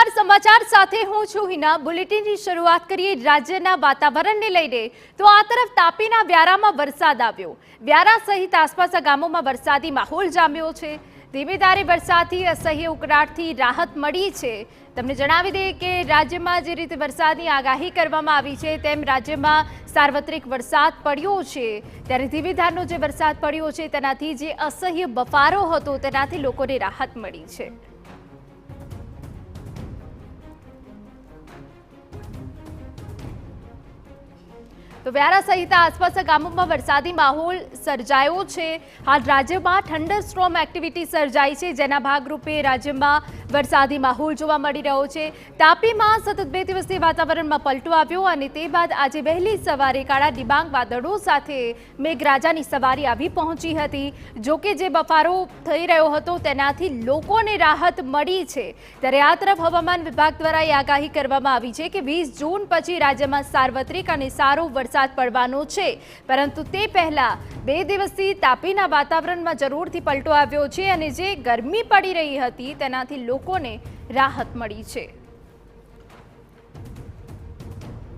નમસ્કાર સમાચાર સાથે હું છું હિના બુલેટિનની શરૂઆત કરીએ રાજ્યના વાતાવરણને લઈને તો આ તરફ તાપીના વ્યારામાં વરસાદ આવ્યો વ્યારા સહિત આસપાસના ગામોમાં વરસાદી માહોલ જામ્યો છે ધીમે ધારે વરસાદથી અસહ્ય ઉકળાટથી રાહત મળી છે તમને જણાવી દઈએ કે રાજ્યમાં જે રીતે વરસાદની આગાહી કરવામાં આવી છે તેમ રાજ્યમાં સાર્વત્રિક વરસાદ પડ્યો છે ત્યારે ધીમે ધારનો જે વરસાદ પડ્યો છે તેનાથી જે અસહ્ય બફારો હતો તેનાથી લોકોને રાહત મળી છે તો વ્યારા સહિત આસપાસના ગામોમાં વરસાદી માહોલ સર્જાયો છે હાલ રાજ્યમાં થંડર સ્ટ્રોમ એક્ટિવિટી સર્જાઈ છે જેના ભાગરૂપે રાજ્યમાં વરસાદી માહોલ જોવા મળી રહ્યો છે તાપીમાં સતત 2 દિવસથી વાતાવરણમાં પલટો આવ્યો અને તે બાદ આજે વહેલી સવારે કાળા ડિબાંગ વાદળો સાથે મેઘરાજાની સવારી આવી પહોંચી હતી જોકે જે બફારો થઈ રહ્યો હતો તેનાથી લોકોને રાહત મળી છે ત્યારે આ તરફ હવામાન વિભાગ દ્વારા આગાહી કરવામાં આવી છે કે 20 જૂન પછી રાજ્યમાં સાર્વત્રિક અને સારો વરસાદ પડવાનો છે પરંતુ તે પહેલા 2 દિવસથી તાપીના વાતાવરણમાં જરૂરથી પલટો આવ્યો છે અને જે ગરમી પડી રહી હતી તેનાથી લોકોને રાહત મળી છે।